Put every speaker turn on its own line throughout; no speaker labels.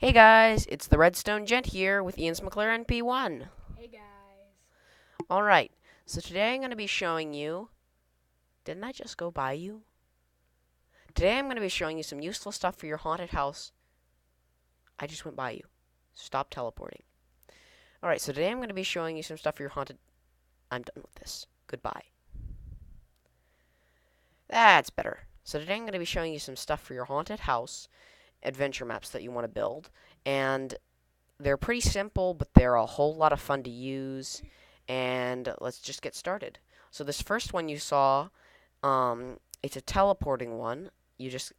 Hey guys, it's the Redstone Gent here with Ian's McLaren P1.
Hey guys.
Alright, so today I'm going to be showing you. Didn't I just go by you? Today I'm going to be showing you some useful stuff for your haunted house. I just went by you. Stop teleporting. Alright, so today I'm going to be showing you some stuff for your haunted. I'm done with this. Goodbye. That's better. So today I'm going to be showing you some stuff for your haunted house adventure maps that you want to build. And they're pretty simple, but they're a whole lot of fun to use. And let's just get started. So this first one you saw, it's a teleporting one.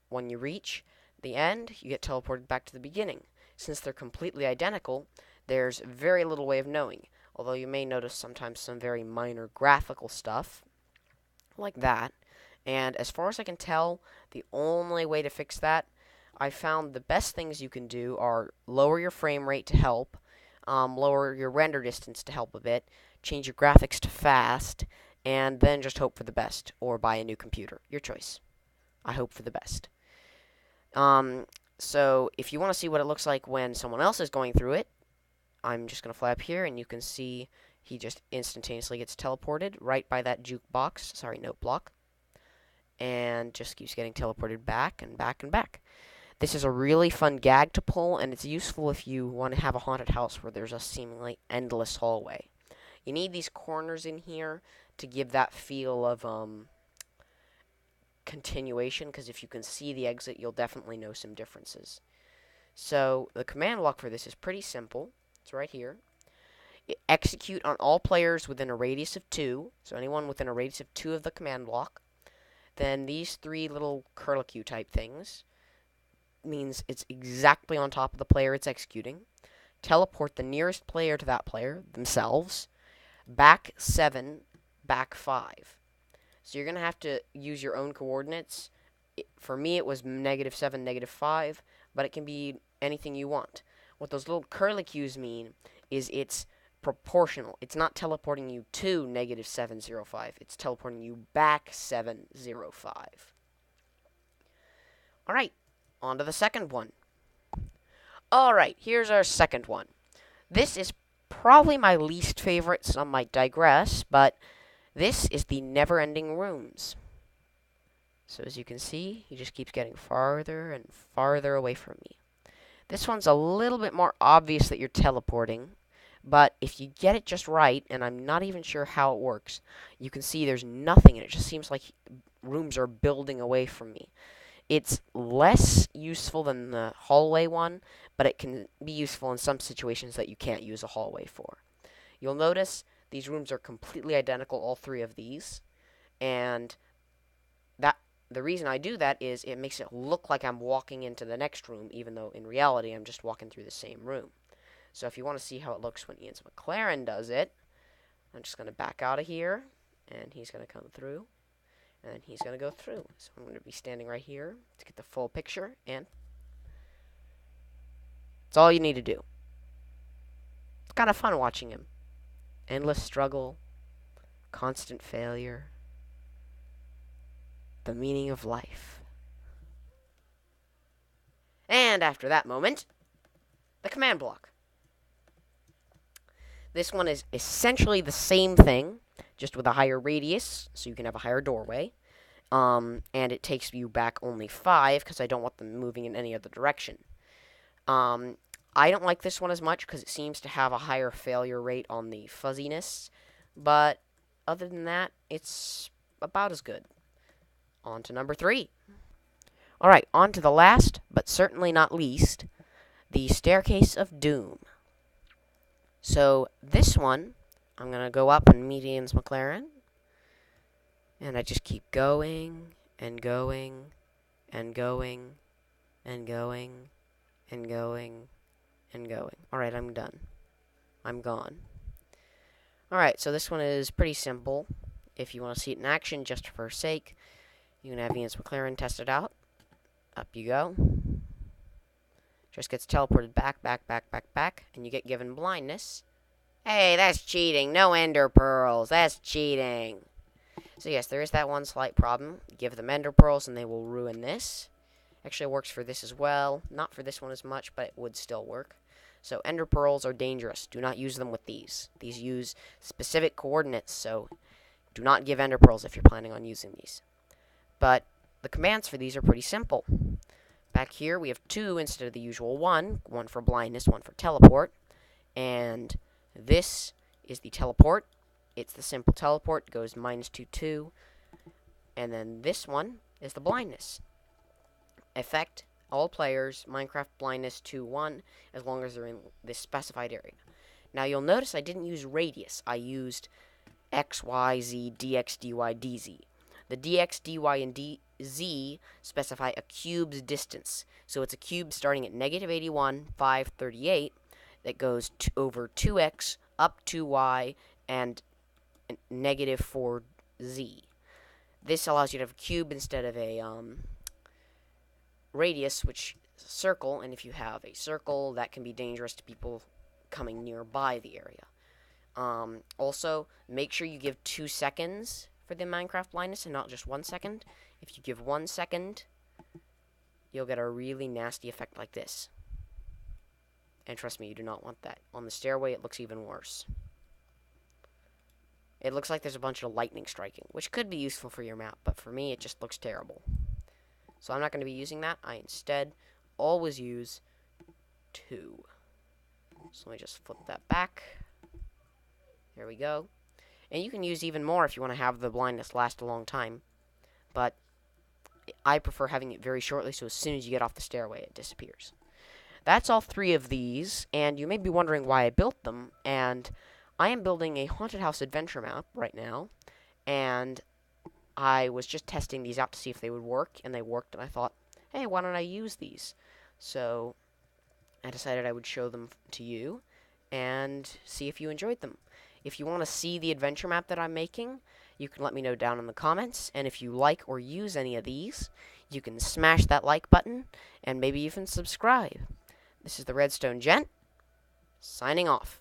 When you reach the end, you get teleported back to the beginning. Since they're completely identical, there's very little way of knowing. Although you may notice sometimes some very minor graphical stuff, like that. And as far as I can tell, the only way to fix that, I found the best things you can do are lower your frame rate to help, lower your render distance to help a bit, change your graphics to fast, and then just hope for the best, or buy a new computer. Your choice. I hope for the best. Um, so if you want to see what it looks like when someone else is going through it, I'm just going to fly up here, and you can see he just instantaneously gets teleported right by that jukebox, sorry, note block, and just keeps getting teleported back and back and back. This is a really fun gag to pull, and it's useful if you want to have a haunted house where there's a seemingly endless hallway. You need these corners in here to give that feel of continuation, because if you can see the exit, you'll definitely know some differences. So the command block for this is pretty simple. It's right here. Execute on all players within a radius of 2, so anyone within a radius of 2 of the command block. Then these three little curlicue type things means it's exactly on top of the player it's executing. Teleport the nearest player to that player themselves. Back 7, back 5. So you're going to have to use your own coordinates. For me, it was -7, -5, but it can be anything you want. What those little curlicues mean is it's proportional. It's not teleporting you to -705. It's teleporting you back 705. All right, on to the second one. All right, here's our second one. This is probably my least favorite. Some might digress, but this is the never-ending rooms. So as you can see, he just keeps getting farther and farther away from me. This one's a little bit more obvious that you're teleporting, but if you get it just right, and I'm not even sure how it works, you can see there's nothing, and it just seems like rooms are building away from me. It's less useful than the hallway one, but it can be useful in some situations that you can't use a hallway for. You'll notice these rooms are completely identical, all three of these, and that the reason I do that is it makes it look like I'm walking into the next room, even though in reality I'm just walking through the same room. So if you want to see how it looks when Ian's McLaren does it, I'm just going to back out of here, and he's going to come through, and then he's going to go through. So I'm going to be standing right here to get the full picture, and it's all you need to do. It's kind of fun watching him. Endless struggle, constant failure, the meaning of life. And after that moment, the command block. This one is essentially the same thing, just with a higher radius, so you can have a higher doorway. And it takes you back only 5, because I don't want them moving in any other direction. I don't like this one as much, because it seems to have a higher failure rate on the fuzziness. But other than that, it's about as good. On to number 3. Alright, on to the last, but certainly not least, the Staircase of Doom. So this one, I'm going to go up and meet Ian's McLaren. And I just keep going, and going, and going, and going, and going, and going. Alright, I'm done. I'm gone. Alright, so this one is pretty simple. If you want to see it in action, just for sake, you can have Ian's McLaren test it out. Up you go. Just gets teleported back, back, back, back, back, and you get given blindness. Hey, that's cheating. No ender pearls. That's cheating. So yes, there is that one slight problem. Give them ender pearls and they will ruin this. Actually, it works for this as well. Not for this one as much, but it would still work. So ender pearls are dangerous. Do not use them with these. These use specific coordinates, so do not give ender pearls if you're planning on using these. But the commands for these are pretty simple. Back here, we have 2 instead of the usual 1. 1 for blindness, 1 for teleport. And this is the teleport. It's the simple teleport. It goes -2, 2. And then this one is the blindness. Affect all players, Minecraft blindness 2, 1, as long as they're in this specified area. Now, you'll notice I didn't use radius. I used X, Y, Z, DX, DY, DZ. The DX, DY, and DZ specify a cube's distance. So it's a cube starting at -81, 5, 38, that goes over 2x, up 2y, and -4z. This allows you to have a cube instead of a radius, which is a circle, and if you have a circle, that can be dangerous to people coming nearby the area. Also, make sure you give 2 seconds for the Minecraft blindness and not just 1 second. If you give 1 second, you'll get a really nasty effect like this. And trust me, you do not want that. On the stairway, it looks even worse. It looks like there's a bunch of lightning striking, which could be useful for your map, but for me, it just looks terrible. So I'm not going to be using that. I instead always use 2. So let me just flip that back. There we go. And you can use even more if you want to have the blindness last a long time. But I prefer having it very shortly, so as soon as you get off the stairway, it disappears. That's all 3 of these, and you may be wondering why I built them. And I am building a haunted house adventure map right now, and I was just testing these out to see if they would work, and they worked, and I thought, hey, why don't I use these? So I decided I would show them to you and see if you enjoyed them. If you want to see the adventure map that I'm making, you can let me know down in the comments, and if you like or use any of these, you can smash that like button, and maybe even subscribe. This is the Redstone Gent, signing off.